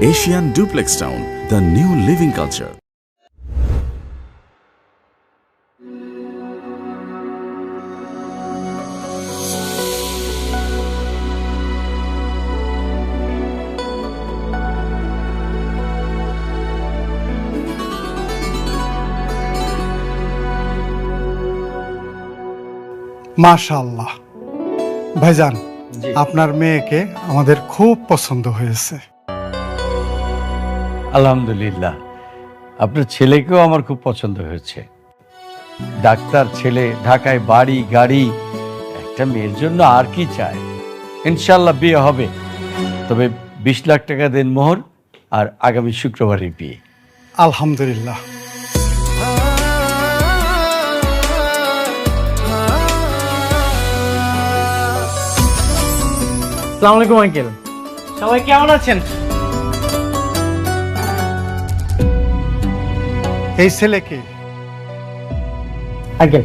Asian Duplex Town, the new living culture. মাশাআল্লাহ ভাইজান, আপনার মেয়েকে আমাদের খুব পছন্দ হয়েছে। আলহামদুলিল্লাহ, আপনার ছেলেকেও আমার খুব পছন্দ হয়েছে। ডাক্তার ছেলে, ঢাকায় বাড়ি গাড়ি, একটা মেয়ের জন্য আর কি চায়। ইনশাল্লাহ বিয়ে হবে, তবে 20 লাখ টাকা দেন মোহর, আর আগামী শুক্রবারে বিয়ে। আলহামদুলিল্লাহ। আসসালামু আলাইকুম আঙ্কেল, সবাই কেমন আছেন? এই ছেলেকে আঙ্কেল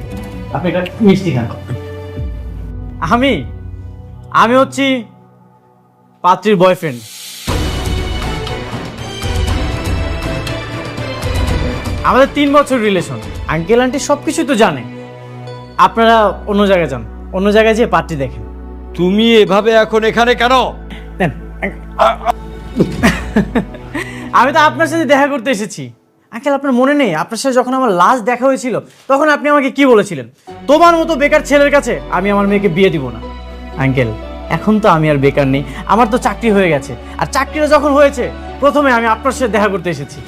আপনি একটা মিষ্টি খান। আমি হচ্ছি পাত্রীর বয়ফ্রেন্ড। আমাদের 3 বছর রিলেশন। আঙ্কেল আন্টি সবকিছু তো জানে। আপনারা অন্য জায়গায় যান, অন্য জায়গায় যেয়ে পাত্রী দেখেন। তুমি এভাবে এখন এখানে কেন? আমি তো আপনার সাথে দেখা করতে এসেছি। আঙ্কেল আপনার মনে নেই আপনার সাথে যখন আমার লাস্ট দেখা হয়েছিল তখন আপনি আমাকে কি বলেছিলেন? তোমার মতো বেকার ছেলের কাছে আমি আমার মেয়েকে বিয়ে দিব না। আঙ্কেল এখন তো আমি আর বেকার নেই, আমার তো চাকরি হয়ে গেছে। আর চাকরিটা যখন হয়েছে প্রথমে আমি আপনার সাথে দেখা করতে এসেছি।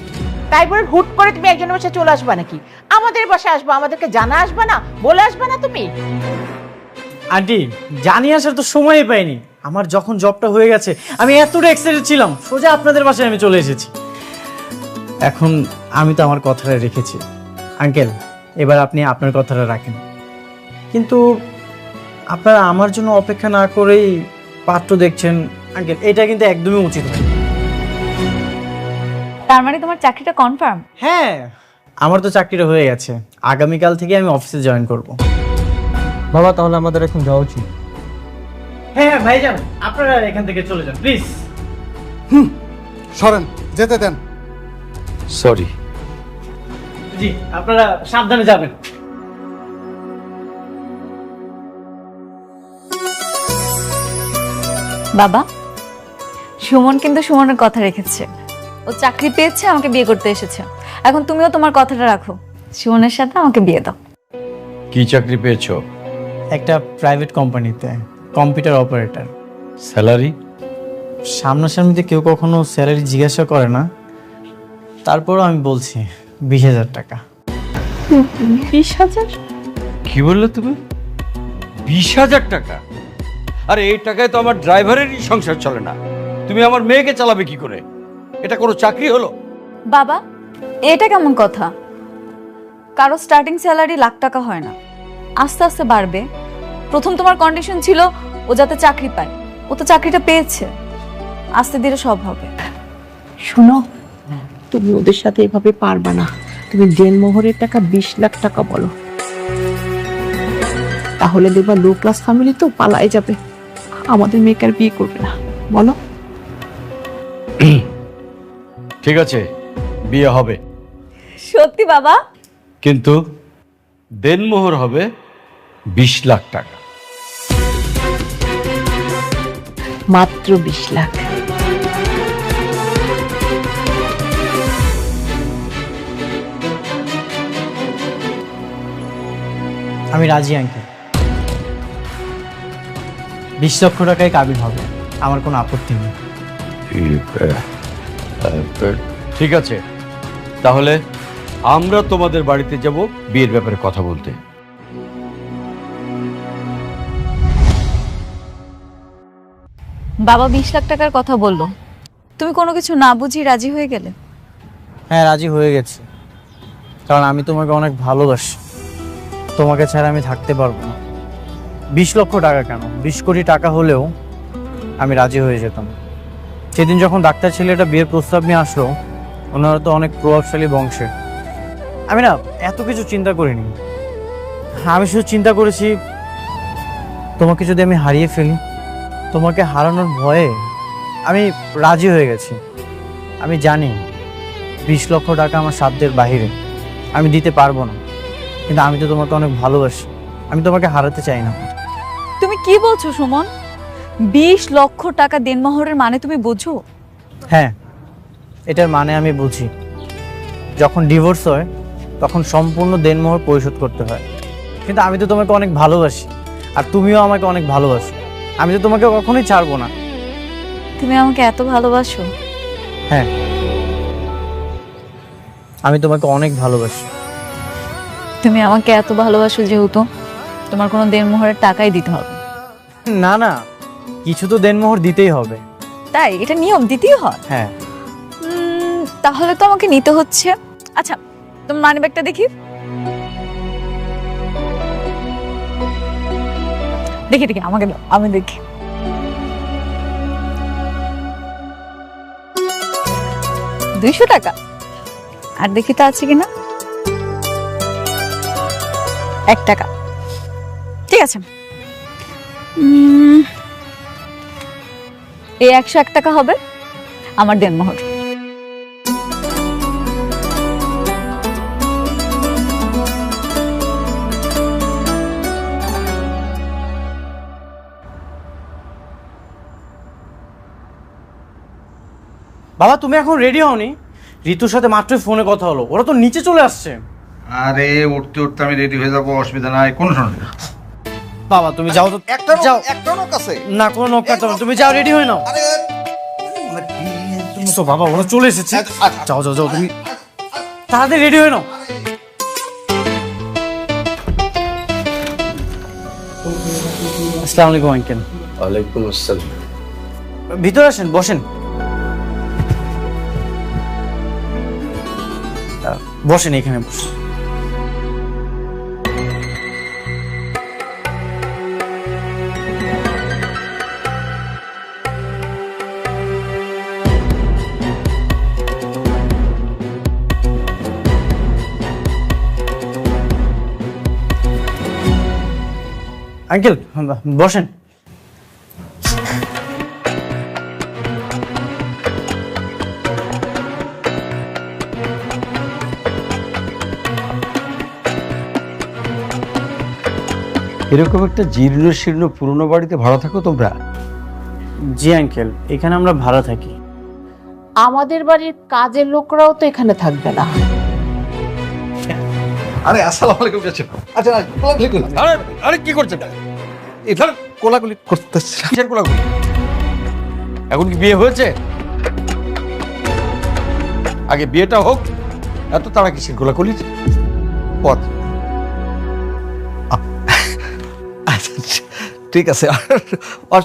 তাই বলে হুট করে তুমি একজনের বাসায় চলে আসবা নাকি? আমাদের বাসায় আসবা, আমাদেরকে জানা আসবা না, বলে আসবা না তুমি? আন্টি জানিয়ে আসার তো সময়ই পাইনি। আমার যখন জবটা হয়ে গেছে আমি এতটা এক্সাইটেড ছিলাম, সোজা আপনাদের বাসায় আমি চলে এসেছি। এখন আমি তো আমার কথাটা রেখেছি। আঙ্কেল এবার আপনি আপনার কথাটা রাখেন, কিন্তু আপনারা আমার জন্য অপেক্ষা না করেই পাত্র দেখছেন। আঙ্কেল এটা কিন্তু একদমই উচিত নয়। তার মানে তোমার চাকরিটা কনফার্ম? হ্যাঁ আমার তো চাকরিটা হয়ে গেছে, আগামীকাল থেকে আমি অফিসে জয়েন করব। বাবা তাহলে আমাদের এখন যাওয়া উচিত। হ্যাঁ ভাইজান আপনারা এখান থেকে চলে যান প্লিজ। সরেন, যেতে দেন। সরি। জি আপনারা সাবধানে যাবেন। বাবা, সুমন কিন্তু সুমনের কথা রেখেছে। ও চাকরি পেয়েছে, আমাকে বিয়ে করতে এসেছে। এখন তুমিও তোমার কথাটা রাখো, সুমনের সাথে আমাকে বিয়ে দাও। কি চাকরি পেয়েছো? একটা প্রাইভেট কোম্পানিতে কম্পিউটার অপারেটর। স্যালারি? সামনাসামনিতে কেউ কখনো স্যালারি জিজ্ঞাসা করে না, তারপরও আমি বলছি 20,000 টাকা। 20,000? কি বললে তুমি? 20,000 টাকা? আরে এই টাকায় তো আমার ড্রাইভারেরই সংসার চলে না, তুমি আমার মেয়েকে চালাবে কি করে? এটা কোনো চাকরি হলো? বাবা এটা কেমন কথা? কারো স্টার্টিং স্যালারি লাখ টাকা হয় না, আস্তে আস্তে বাড়বে। প্রথম তোমার কন্ডিশন ছিল ও যাতে চাকরি পায়, ও তো চাকরিটা পেয়েছে, আস্তে ধীরে সব হবে। শোনো, তুমি ওদের সাথে এভাবে পারবা না। তুমি দেনমোহরের টাকা 20 লাখ টাকা বলো, তাহলে দেখবা লো ক্লাস ফ্যামিলি তো পালাই যাবে, আমাদের মেয়েকে আর বিয়ে করবে না। বলো। ঠিক আছে, বিয়ে হবে, সত্যি বাবা? কিন্তু দেনমোহর হবে 20 লাখ টাকা। মাত্র 20 লাখ? আমি রাজি আঙ্কেল, 20 লক্ষ টাকায় কাবিল হবে, আমার কোনো আপত্তি নেই। ঠিক আছে, তাহলে আমরা তোমাদের বাড়িতে যাব বিয়ের ব্যাপারে কথা বলতে। বাবা 20 লাখ টাকার কথা বললো, তুমি কোনো কিছু না বুঝি রাজি হয়ে গেলে? হ্যাঁ রাজি হয়ে গেছি, কারণ আমি তোমাকে অনেক ভালোবাসি। তোমাকে ছাড়া আমি থাকতে পারবো না। 20 লক্ষ টাকা কেন, 20 কোটি টাকা হলেও আমি রাজি হয়ে যেতাম। সেদিন যখন ডাক্তার ছেলেটা বিয়ের প্রস্তাব নিয়ে আসলো, ওনারা তো অনেক প্রভাবশালী বংশের, আমি না এত কিছু চিন্তা করিনি। আমি শুধু চিন্তা করেছি তোমাকে যদি আমি হারিয়ে ফেলি, তোমাকে হারানোর ভয়ে আমি রাজি হয়ে গেছি। আমি জানি 20 লক্ষ টাকা আমার সাধ্যের বাইরে, আমি দিতে পারবো না, কিন্তু আমি তো তোমাকে অনেক ভালোবাসি, আমি তোমাকে হারাতে চাই না। তুমি কি বলছো সুমন? 20 লক্ষ টাকা দেনমোহরের মানে তুমি বোঝো? হ্যাঁ, এটার মানে আমি বুঝি। যখন ডিভোর্স হয় তখন সম্পূর্ণ দেনমোহর পরিশোধ করতে হয়, কিন্তু আমি তো তোমাকে অনেক ভালোবাসি, আর তুমিও আমাকে অনেক ভালোবাসো, আমি তো তোমাকে কখনোই ছাড়বো না। তুমি আমাকে এত ভালোবাসো? হ্যাঁ, আমি তোমাকে অনেক ভালোবাসি। তুমি আমাকে এত ভালোবাসো যেহেতু তোমার কোনো দেনমোহরের টাকাই দিতে হবে? না না, কিছু তো দেনমোহর দিতেই হবে। তাই? এটা নিয়ম, দিতেই হয়? হ্যাঁ। তাহলে তো আমাকে নিতে হচ্ছে। আচ্ছা, তোমার মানি ব্যাগটা দেখি। দেখি দেখি, আমাকে দাও, আমি দেখি। $200? আর দেখি তো আছে কিনা। $1। ঠিক আছে, এই 101 টাকা হবে আমার দেনমোহর। বাবা, তুমি এখন রেডি হওনি? ঋতুর সাথে মাত্রই ফোনে কথা হলো, ওরা তো নিচে চলে আসছে। আরে উঠতে উঠতে আমি রেডি হয়ে যাবো, অসুবিধা নাই, কোনো সমস্যা নেই। বাবা তুমি যাও তো, যাও। একটা লোক আছে না, কোনো নক করতে হবে না, তুমি যাও, রেডি হয়ে নাও। তুমি তো বাবা, ওরা চলে এসেছে। যাও যাও যাও, তুমি তাড়াতাড়ি রেডি হয়ে নাও। আসসালামু আলাইকুম আঙ্কেল। ওয়ালাইকুম আসসালাম। ভিতরে আসেন, বসেন। বসেন, এখানে বসেন। আঙ্কেল বসেন। এরকম একটা জীর্ণ শীর্ণ পুরনো বাড়িতে ভাড়া থাকো তোমরা? জি আঙ্কেল, এখানে আমরা ভাড়া থাকি। আমাদের বাড়ির কাজের লোকরাও তো এখানে থাকবে না। আরে আসসালামু আলাইকুম চাচা। আচ্ছা না, কোলাকুলি করুন। আরে আরে কি করছেন? এটা কোলাকুলি করতেছি। কিসের কোলাকুলি? এখন কি বিয়ে হয়েছে? আগে বিয়েটা হোক, এত তারা কিসের কোলাকুলির পথ? আচ্ছা ঠিক আছে। ও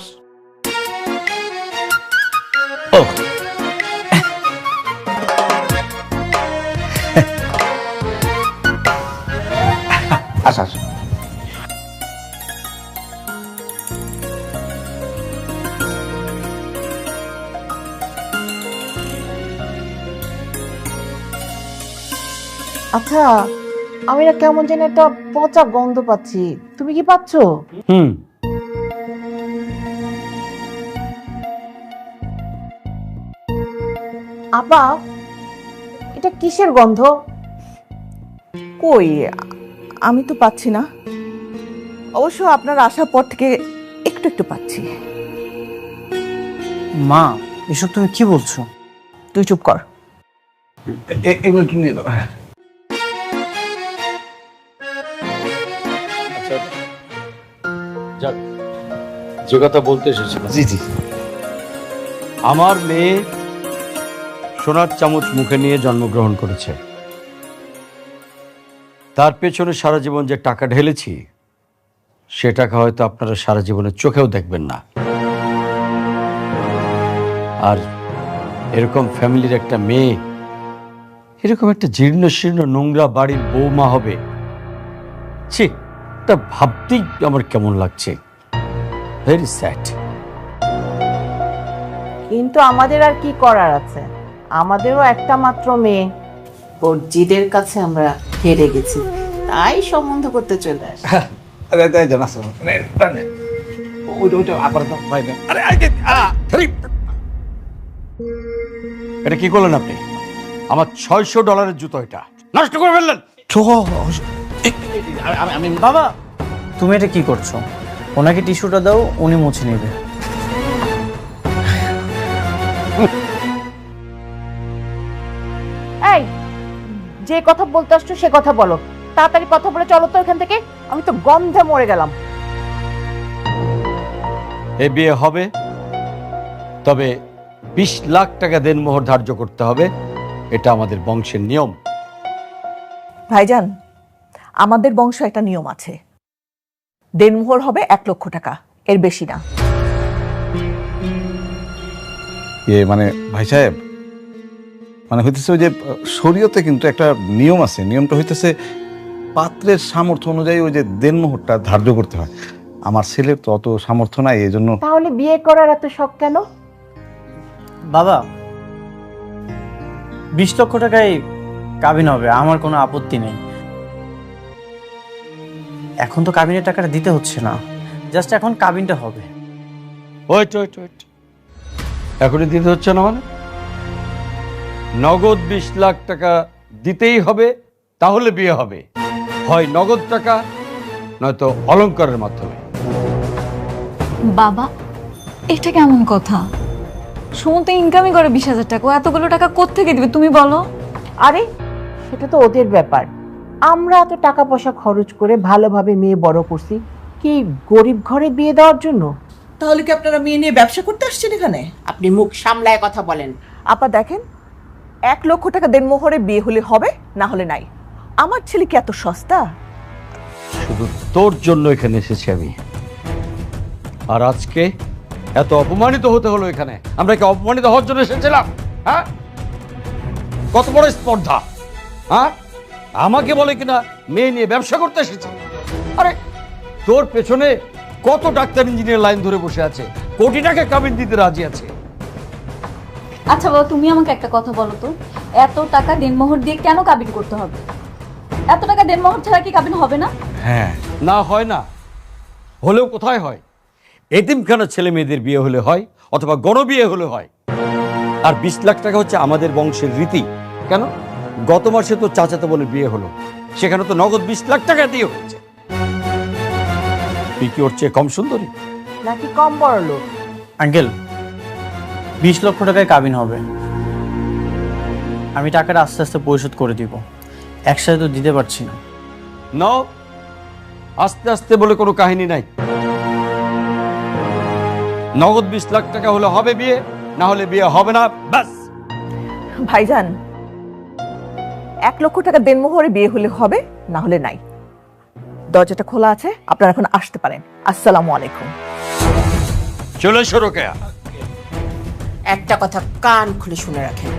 আচ্ছা আচ্ছা। আচ্ছা, আমি না কেমন যেন একটা পচা গন্ধ পাচ্ছি, তুমি কি পাচ্ছ? হুম, আপা, এটা কিসের গন্ধ? কই, আমি তো পাচ্ছি না। অবশ্য আপনার আসার পর থেকে একটু একটু পাচ্ছি। মা, এসব তুমি কি বলছো? তুই চুপ কর। এগুলো কি নিয়ে দাও? আচ্ছা যাক, যে কথা বলতে এসেছিলাম, জি জি। আমার মেয়ে সোনার চামচ মুখে নিয়ে জন্মগ্রহণ করেছে। তার পেছনে সারা জীবন যে টাকা ঢেলেছি, সে টাকা হয়তো আপনারা সারা জীবনের চোখেও দেখবেন না। আর এরকম ফ্যামিলির একটা মেয়ে এরকম একটা জীর্ণ শীর্ণ নোংরা বাড়ির বৌমা হবে, ছি, তা ভাবতেই আমার কেমন লাগছে। Very sad. কিন্তু আমাদের আর কি করার আছে, আমাদেরও একটা মাত্র মেয়ে। ওর জিদের কাছে আমরা হেরে গেছি, তাই সম্বন্ধ করতে চলে আসি। আরে তাই জানা আছে। ওইটা আবার ভাই না। আরে আরে এটা কি করলেন আপনি? আমার $600 জুতো, এটা নষ্ট করে ফেললেন। বাবা তুমি এটা কি করছো? ওনাকে টিস্যুটা দাও, উনি মুছে নেবে। এই, যে কথা বলতে আসছো সে কথা বলো, তাড়াতাড়ি কথা বলে চলো তো এখান থেকে, আমি তো গন্ধে মরে গেলাম। এ বিয়ে হবে, তবে 20 লাখ টাকা দেনমোহর ধার্য করতে হবে, এটা আমাদের বংশের নিয়ম। ভাইজান, আমাদের বংশ একটা নিয়ম আছে, দেনমোহর হবে 1 লক্ষ টাকা, এর বেশি না। মানে ভাই সাহেব, মানে হইতেছে ওই যে শরীয়তে কিন্তু একটা নিয়ম আছে, নিয়মটা হইতেছে পাত্রের সামর্থ্য অনুযায়ী ওই যে দেনমোহরটা ধার্য করতে হয়। আমার ছেলের তো অত সামর্থ্য নাই, এই জন্য। তাহলে বিয়ে করার এত শখ কেন? বাবা 20 লক্ষ টাকায় কাবিন হবে, আমার কোনো আপত্তি নেই। এখন তো কাবিনের টাকাটা দিতে হচ্ছে না, জাস্ট এখন কাবিনটা হবে। ওয়েট, এখনই দিতে হচ্ছে না মানে? নগদ 20 লাখ টাকা দিতেই হবে, তাহলে বিয়ে হবে। হয় নগদ টাকা, নয়তো অলংকারের মাধ্যমে। বাবা এটা কেমন কথা? সুমন্ত ইনকামই করে 20,000 টাকা, ও এতগুলো টাকা কোত্থেকে দিবে তুমি বলো? আরে সেটা তো ওদের ব্যাপার, আমরা এত টাকা পয়সা খরচ করে ভালোভাবে মেয়ে বড় করছি কি গরিব ঘরে বিয়ে দেওয়ার জন্য? তাহলে কি আপনারা মেয়ে নিয়ে ব্যবসা করতে আসছেন এখানে? আপনি মুখ সামলায় কথা বলেন। আপা দেখেন, 1 লক্ষ টাকা দেনমোহরে বিয়ে হলে হবে, না হলে নাই। আমার ছেলে কি এত সস্তা? শুধু তোর জন্য এখানে এসেছি আমি, আর আজকে এত অপমানিত হতে হলো এখানে। আমরা কি অপমানিত হওয়ার জন্য এসেছিলাম? হ্যাঁ, কত বড় স্পর্ধা! হ্যাঁ, আমাকে বলে কিনা মেয়ে নিয়ে ব্যবসা করতে এসেছে। আরে তোর পেছনে কত ডাক্তার ইঞ্জিনিয়ার লাইন ধরে বসে আছে, কোটি টাকা কাবিন দিতে রাজি আছে। আচ্ছা বাবা, তুমি আমাকে একটা কথা বলো তো, এত টাকা দেনমোহর দিয়ে কেন কাবিন করতে হবে? এত টাকা দেনমোহর ছাড়া কি কাবিন হবে না? হ্যাঁ, না হয় না, হলেও কোথায় হয়? এতিমখানা ছেলে মেয়েদের বিয়ে হলে হয়, অথবা গণবিয়ে হলে হয়। আর 20 লাখ টাকা হচ্ছে আমাদের বংশের রীতি। কেন? গত মাসে তো চাচাতো বোনের বিয়ে হলো, সেখানে তো নগদ 20 লাখ টাকা দিয়ে হয়েছে। তুই কি ওর চেয়ে কম সুন্দরী? নাকি কম বড় লোক? আঙ্কেল 20 লক্ষ টাকায় কাবিন হবে, আমি টাকাটা আস্তে আস্তে পরিশোধ করে দিব, একসাথে তো দিতে পারছি না। না, আস্তে আস্তে বলে কোনো কাহিনী নাই। নগদ 20 লাখ টাকা হলে হবে বিয়ে, না হলে বিয়ে হবে না, ব্যাস। ভাইজান, 1 লক্ষ টাকা দেনমোহরে বিয়ে হলে হবে, না হলে নাই। দরজাটা খোলা আছে, আপনারা এখন আসতে পারেন। আসসালামু আলাইকুম। চলে এসো রোকেয়া। একটা কথা কান খুলে শুনে রাখেন,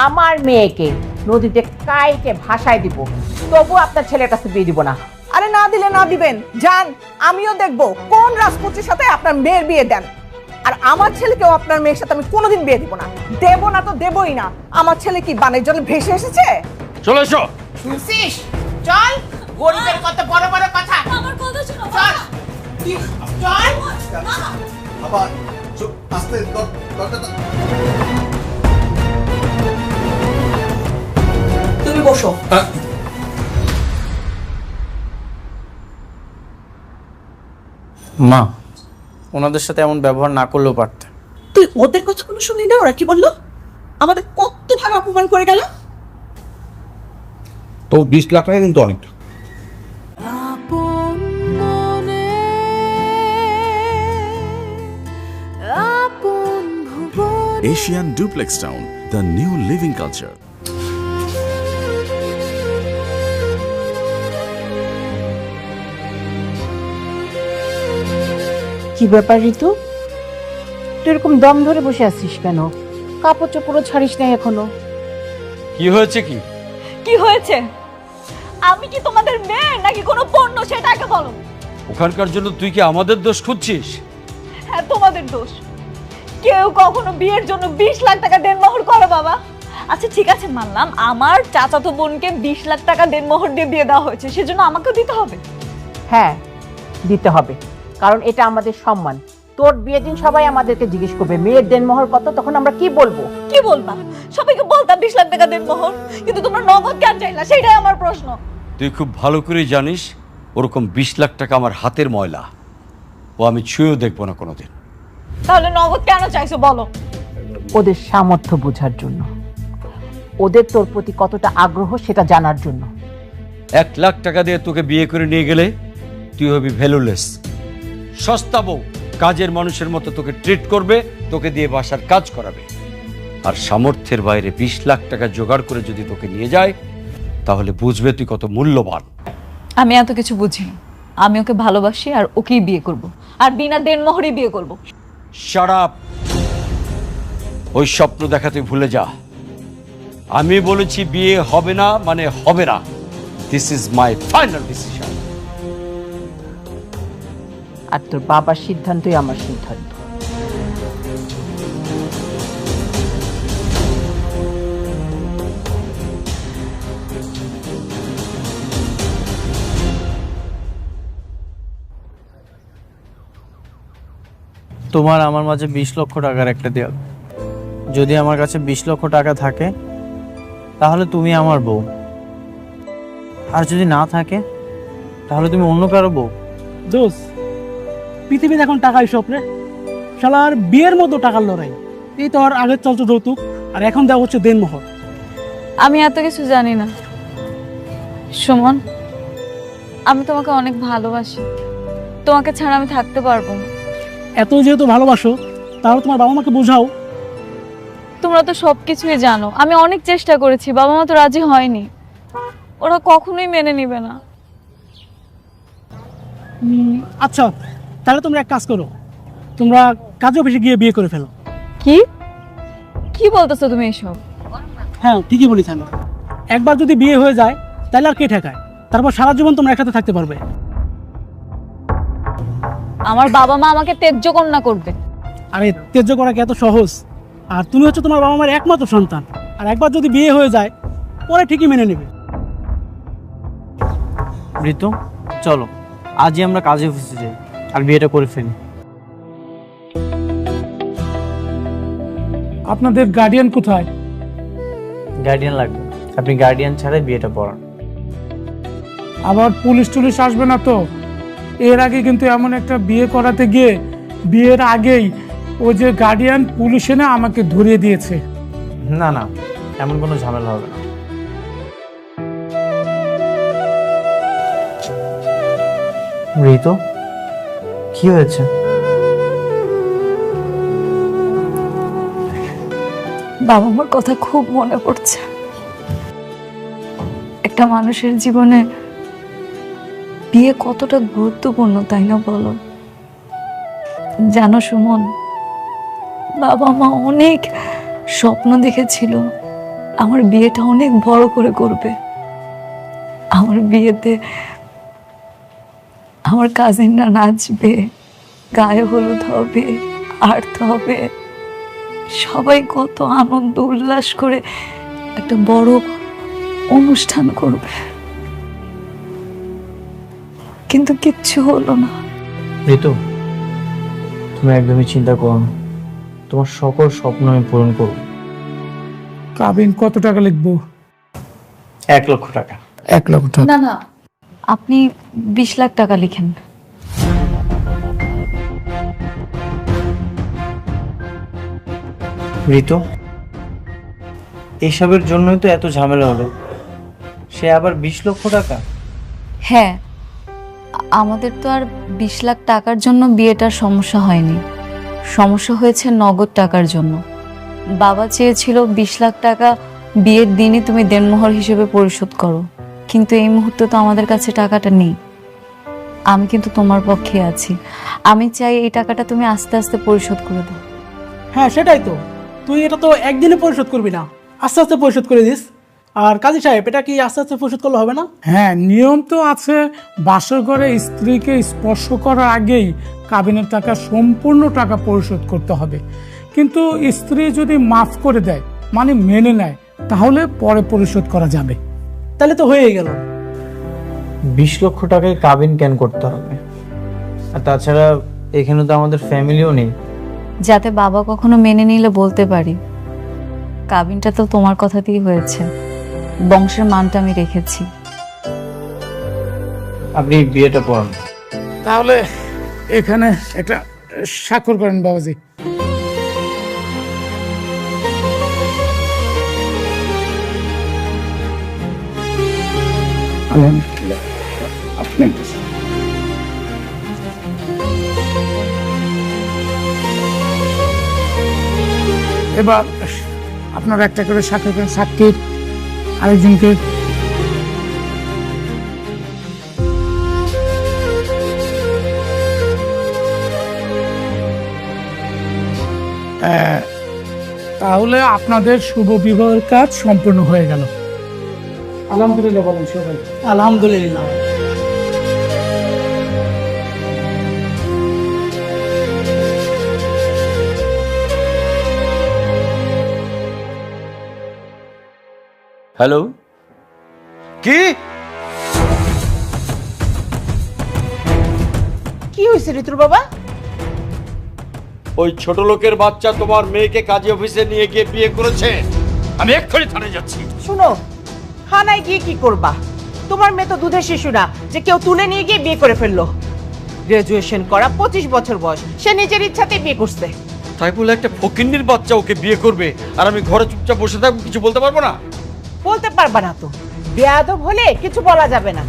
আমার মেয়েকে নদীতে কাইকে ভাসায় দিব, তবু আপনার ছেলের কাছে বিয়ে দিব না। আরে না দিলে না দিবেন, যান, আমিও দেখবো কোন রাজপুত্রের সাথে আপনার মেয়ের বিয়ে দেন। আর আমার ছেলেকেও আপনার মেয়ের সাথে আমি কোনোদিন বিয়ে দিব না। দেব না তো দেবই না। আমার ছেলে কি বানের জলে ভেসে এসেছে? চলে এসো। শুনছিস? চল, গরিবের কত বড় বড় কথা। আমার কথা শোনো চল, চল। তুমি বসো। মা, ওনাদের সাথে এমন ব্যবহার না করলেও পারতে। তুই ওদের কথা কোনো শুনলি না? ওরা কি বললো? আমাদের কত ভাবে অপমান করে গেল। তো 20 লাখ টাকা কিন্তু অনেকটা। Asian Duplex Town, the new living culture. কি ব্যাপার ঋতু, তুই এরকম দম ধরে বসে আছিস কেন? কাপড় চোপড়ও ছাড়িস নাই এখনো। কি হয়েছে? কি কি হয়েছে? আমি কি তোমাদের মেয়ে নাকি কোনো পণ্য, সেটা আগে বলো। ওখানকার জন্য তুই কি আমাদের দোষ খুঁজছিস? হ্যাঁ, তোমাদের দোষ। কেউ কখনো বিয়ের জন্য 20 লাখ টাকা দেনমোহর করে বাবা? আচ্ছা ঠিক আছে, মানলাম আমার চাচাতো বোনকে 20 লাখ টাকা দেনমোহর দিয়ে বিয়ে দেওয়া হয়েছে, সেজন্য আমাকেও দিতে হবে। হ্যাঁ, দিতে হবে, কারণ এটা আমাদের সম্মান। তোর বিয়ের দিন সবাই আমাদেরকে জিজ্ঞেস করবে মেয়ের দেনমোহর কত, তখন আমরা কি বলবো? কি বলবা? সবাইকে বলতাম 20 লাখ টাকা দেন মোহর, কিন্তু তোমরা নগদ কেন চাইলা সেটাই আমার প্রশ্ন। তুই খুব ভালো করে জানিস ওরকম 20 লাখ টাকা আমার হাতের ময়লা, ও আমি ছুঁয়েও দেখবো না কোনোদিন। তাহলে নগদ কেন চাইছো বলো? ওদের সামর্থ্য বোঝার জন্য, ওদের তোর প্রতি কতটা আগ্রহ সেটা জানার জন্য। 1 লাখ টাকা দিয়ে তোকে বিয়ে করে নিয়ে গেলে তুই হবি ভ্যালুলেস, সস্তা বউ। কাজের মানুষের মতো তোকে ট্রিট করবে, তোকে দিয়ে বাসার কাজ করাবে। আর সামর্থ্যের বাইরে 20 লাখ টাকা জোগাড় করে যদি তোকে নিয়ে যায়, তাহলে বুঝবে তুই কত মূল্যবান। আমি এত কিছু বুঝি না। আমি ওকে ভালোবাসি আর ওকেই বিয়ে করব, আর বিনা দেনমোহরই বিয়ে করব। Shut up! ওই স্বপ্ন দেখা তুই ভুলে যা। আমি বলেছি বিয়ে হবে না মানে হবে না। This is my final decision. আর তোর বাবার সিদ্ধান্তই আমার সিদ্ধান্ত। তোমার আমার মাঝে 20 লক্ষ টাকার একটা দেয়াল। যদি আমার কাছে 20 লক্ষ টাকা থাকে তাহলে তুমি আমার বউ, আর যদি না থাকে তাহলে তুমি অন্য কারো বউ। দোষ, পৃথিবীতে এখন টাকাই স্বপ্নে, শালার বিয়ের মতো টাকার লড়াই। এই তো আর আগের চলতো যৌতুক, আর এখন দেওয়া হচ্ছে দেনমোহর। আমি এত কিছু জানি না সুমন, আমি তোমাকে অনেক ভালোবাসি। তোমাকে ছাড়া আমি থাকতে পারবো না। এত যেহেতু ভালোবাসো, তাহলে তোমার বাবা মাকে বোঝাও। তোমরা তো সবকিছুই জানো, আমি অনেক চেষ্টা করেছি, বাবা মা তো রাজি হয়নি। ওরা কখনোই মেনে নিবে না। আচ্ছা, তাহলে তোমরা এক কাজ করো, তোমরা কাজে অফিসে গিয়ে বিয়ে করে ফেলো। কি কি বলতেছো তুমি এসব? হ্যাঁ, ঠিকই বলেছি আমি। একবার যদি বিয়ে হয়ে যায় তাহলে আর কে ঠেকায়? তারপর সারা জীবন তোমরা একসাথে থাকতে পারবে। আমার বাবা মা আমাকে ত্যায্য কন্যা করবে। আরে ত্যায্য করা কি এত সহজ? আর তুমি হচ্ছে তোমার বাবা মার একমাত্র সন্তান, আর একবার যদি বিয়ে হয়ে যায় পরে ঠিকই মেনে নেবে। ঋতু, চলো আজই আমরা কাজে অফিসে যাই আর বিয়েটা করে ফেলি। আপনাদের গার্ডিয়ান কোথায়? গার্ডিয়ান লাগবে, আপনি গার্ডিয়ান ছাড়াই বিয়েটা পড়ান। আবার পুলিশ টুলিশ আসবে না তো? এর আগে কিন্তু এমন একটা বিয়ে করাতে গিয়ে বিয়ের আগেই ওই যে গার্ডিয়ান পুলিশ এনে আমাকে ধরিয়ে দিয়েছে। না না, এমন কোনো ঝামেলা হবে না। ঋতু, কি হয়েছে? বাবা মার কথা খুব মনে পড়ছে। একটা মানুষের জীবনে বিয়ে কতটা গুরুত্বপূর্ণ, তাই না বলো? জানো সুমন, বাবা মা অনেক স্বপ্ন দেখেছিল আমার বিয়েটা অনেক বড় করে করবে। আমার বিয়েতে আমার কাজিনরা নাচবে, গায়ে হলুদ হবে, আর্ত হবে, সবাই কত আনন্দ উল্লাস করে একটা বড় অনুষ্ঠান করবে। কিন্তু কিচ্ছু হলো না। ঋতু, তুমি একদমই চিন্তা করো না, তোমার সকল স্বপ্ন আমি পূরণ করব। কাবিন কত টাকা লিখবো? 1 লক্ষ টাকা। 1 লক্ষ টাকা? না না, আপনি 20 লাখ টাকা লিখেন। ঋতু, এসবের জন্যই তো এত ঝামেলা হলো, সে আবার 20 লক্ষ টাকা? হ্যাঁ, আমাদের তো আর 20 লাখ টাকার জন্য বিয়েটার সমস্যা হয়নি, সমস্যা হয়েছে নগদ টাকার জন্য। বাবা চেয়েছিল 20 লাখ টাকা বিয়ের দিনই তুমি দেনমোহর হিসেবে পরিশোধ করো, কিন্তু এই মুহূর্তে তো আমাদের কাছে টাকাটা নেই। আমি কিন্তু তোমার পক্ষে আছি, আমি চাই এই টাকাটা তুমি আস্তে আস্তে পরিশোধ করে দাও। হ্যাঁ সেটাই তো, তুই এটা তো একদিনে পরিশোধ করবি না, আস্তে আস্তে পরিশোধ করে দিস। আর কাজী সাহেব, এটা কি আস্তে আস্তে পরিশোধ করলে হবে না? হ্যাঁ, নিয়ম তো আছে, বাসর ঘরে স্ত্রীকে স্পর্শ করার আগেই কাবিনের টাকা সম্পূর্ণ টাকা পরিশোধ করতে হবে। কিন্তু স্ত্রী যদি মাফ করে দেয়, মানে মেনে নেয়, তাহলে পরে পরিশোধ করা যাবে। তাহলে তো হয়ে গেল। 20 লক্ষ টাকায় কাবিন কেন করতে হবে? আর তাছাড়া এখানে তো আমাদের ফ্যামিলিও নেই। যাতে বাবা কখনো মেনে নিলে বলতে পারি কাবিনটা তো তোমার কথাতেই হয়েছে, বংশের মানটা আমি রেখেছি। আপনি বিয়েটা পড়ান। তাহলে এখানে একটা স্বাক্ষর করেন বাবাজি। আপনি এবার আপনারা একটা করে স্বাক্ষর করেন, সাক্ষীর আরেকজনকে। তাহলে আপনাদের শুভ বিবাহের কাজ সম্পূর্ণ হয়ে গেল। আলহামদুলিল্লাহ বলেন সবাই। আলহামদুলিল্লাহ। হ্যালো, কি কি হয়েছে ঋতুর বাবা? ওই ছোট লোকের বাচ্চা তোমার মেয়েকে কাজী অফিসে নিয়ে গিয়ে বিয়ে করেছে। আমি এক্ষুনি থানায় যাচ্ছি। শুনো, থানায় গিয়ে কি করবা? তোমার মেয়ে তো দুধের শিশু না যে কেউ তুলে নিয়ে গিয়ে বিয়ে করে ফেললো। গ্রাজুয়েশন করা, 25 বছর বয়স, সে নিজের ইচ্ছাতেই বিয়ে করছে। তাই বলে একটা ফকিন্নির বাচ্চা ওকে বিয়ে করবে আর আমি ঘরে চুপচাপ বসে থাকবো, কিছু বলতে পারবো না? বলতে পারবা না তো? বেয়াদব হলে কিছু বলা যাবে না।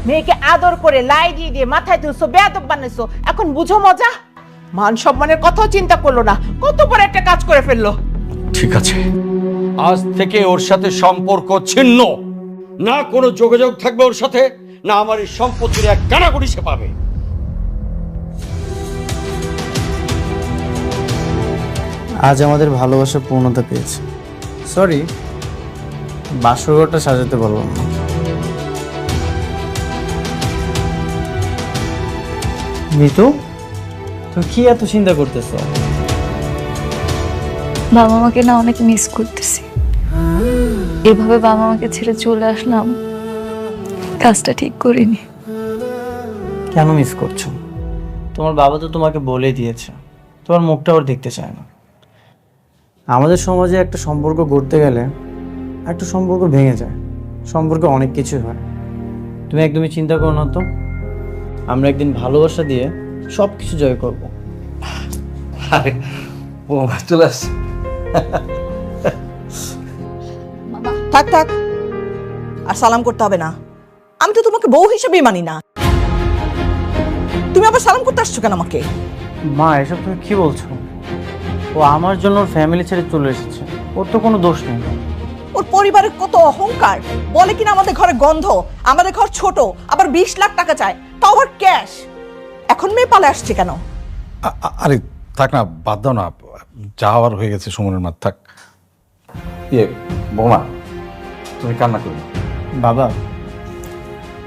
মেয়েকে আদর করে লাই দিয়ে দিয়ে মাথায় তুলছো, বেয়াদব বানাইছো, এখন বুঝো মজা? মান সম্মানের কথাও চিন্তা করলো না, কত বড় একটা কাজ করে ফেললো। ঠিক আছে, আজ থেকে ওর সাথে সম্পর্ক ছিন্ন। না কোনো যোগাযোগ থাকবে ওর সাথে, না আমার এই সম্পত্তির এক কানাকড়ি সে পাবে। আজ আমাদের ভালোবাসা পূর্ণতা পেয়েছে। সরি, বাসরঘরটা সাজাতে পারলাম না। মিতু, তুমি কি এত চিন্তা করতেছ? বাবা মাকে না অনেক মিস করতেছি। এভাবে বাবা মাকে ছেড়ে চলে আসলাম, কাজটা ঠিক করিনি। কেন মিস করছো? তোমার বাবা তো তোমাকে বলে দিয়েছে তোমার মুখটা ওর দেখতে চায় না। আমাদের সমাজে একটা সম্পর্ক গড়তে গেলে একটা সম্পর্ক ভেঙে যায়, সম্পর্কে অনেক কিছু হয়। তুমি একদমই চিন্তা করো না তো, আমরা একদিন ভালোবাসা দিয়ে সব কিছু জয় করব। আরে ও চলে আসছে। থাক থাক, আর সালাম করতে হবে না। আমি তো তোমাকে বউ হিসেবেই মানি না। তুমি আবার সালাম করতে আসছো কেন আমাকে? মা, এসব তুমি কি বলছো? ও আমার জন্য ওর ফ্যামিলি ছেড়ে চলে এসেছে, ওর তো কোনো দোষ নেই। ওর পরিবারের কত অহংকার, বলে কিনা আমাদের ঘরে গন্ধ, আমাদের ঘর ছোট, আবার 20 লাখ টাকা চায়, তাও আবার ক্যাশ। এখন মেয়ে পালে আসছে কেন? আরে থাক না, বাদ দাও না, যা হওয়ার হয়ে গেছে সুমনের মার, থাক। বৌমা, তুমি কান্না করো। বাবা,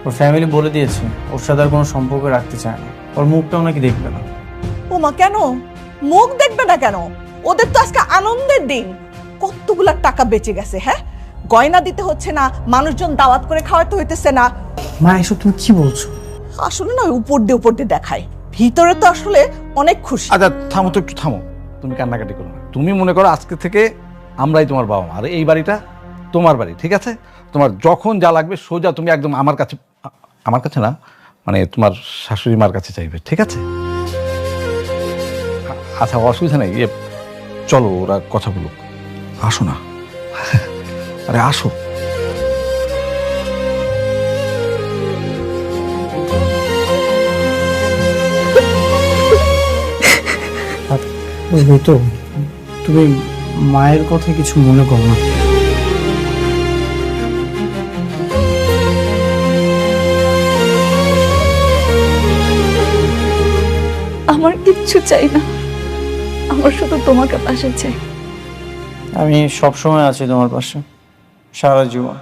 ওর ফ্যামিলি বলে দিয়েছে ওর সাথে আর কোনো সম্পর্ক রাখতে চায় না, ওর মুখটাও নাকি দেখবে না। ও মা, কেন মুখ দেখবে না কেন? ওদের তো আজকে আনন্দের দিন, কতগুলা টাকা বেঁচে গেছে। হ্যাঁ, গয়না দিতে হচ্ছে না, মানুষজন দাওয়াত করে খাওয়াতে হইতেছে না। মা, এসব তুমি কি বলছো? আসলে না, উপর দিয়ে দেখায়, ভিতরে তো আসলে অনেক খুশি। আচ্ছা থামো তো, একটু থামো। তুমি কান্নাকাটি করো না। তুমি মনে করো আজকে থেকে আমরাই তোমার বাবা মা, আর এই বাড়িটা তোমার বাড়ি, ঠিক আছে? তোমার যখন যা লাগবে সোজা তুমি একদম আমার কাছে না, মানে তোমার শাশুড়ি মার কাছে চাইবে, ঠিক আছে? আচ্ছা, অসুবিধা নেই, চলো ওরা কথা বলুক। আসো না, আরে আসো। তো তুমি মায়ের কথা কিছু মনে করো না। আমার কিচ্ছু চাই না, আমার শুধু তোমাকে পাশে চাই। আমি সবসময় আছি তোমার পাশে, সারা জীবন।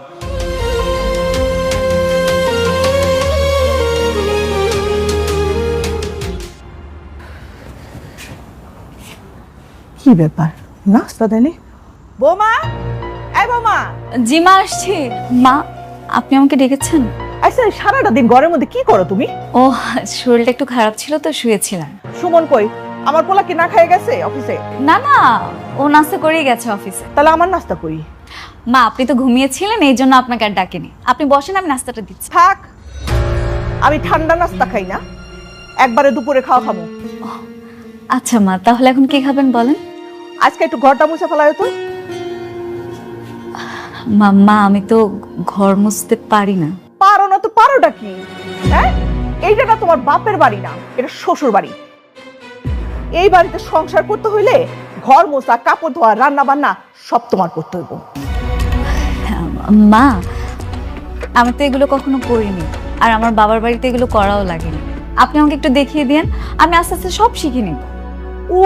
কি ব্যাপার, নাস্তা দেনি? বৌমা, এই বৌমা। জি মা, আসছি। মা, আপনি আমাকে ডেকেছেন? আচ্ছা সারাটা দিন ঘরের মধ্যে কি করো তুমি? ও শরীরটা একটু খারাপ ছিল তো শুয়েছিলাম। সুমন কই? আমার পোলা কি না খেয়ে গেছে অফিসে? না না, ও নাস্তা করেই গেছে অফিসে। তাহলে আমার নাস্তা করি। মা আপনি তো ঘুমিয়েছিলেন, এই জন্য আপনাকে আর ডাকিনি। আপনি বসেন, আমি নাস্তাটা দিচ্ছি। থাক, আমি ঠান্ডা নাস্তা খাই না, একবারে দুপুরে খাওয়া খাবো। আচ্ছা মা, তাহলে এখন কি খাবেন বলেন? আজকে একটু ঘরটা মুছে ফেলায় তো। মা আমি তো ঘর মুছতে পারি না। পারো না তো পারোটা কি? হ্যাঁ, এইটা না তোমার বাপের বাড়ি না, এটা শ্বশুর বাড়ি। এই বাড়িতে সংসার করতে হইলে ঘর মোছা, কাপড় ধোয়া, রান্না বান্না সব তোমার করতে হইব। মা আমি তো এগুলো কখনো করিনি, আর আমার বাবার বাড়িতে এগুলো করাও লাগেনি। আপনি আমাকে একটু দেখিয়ে দিন, আমি আস্তে আস্তে সব শিখে নিব। ও,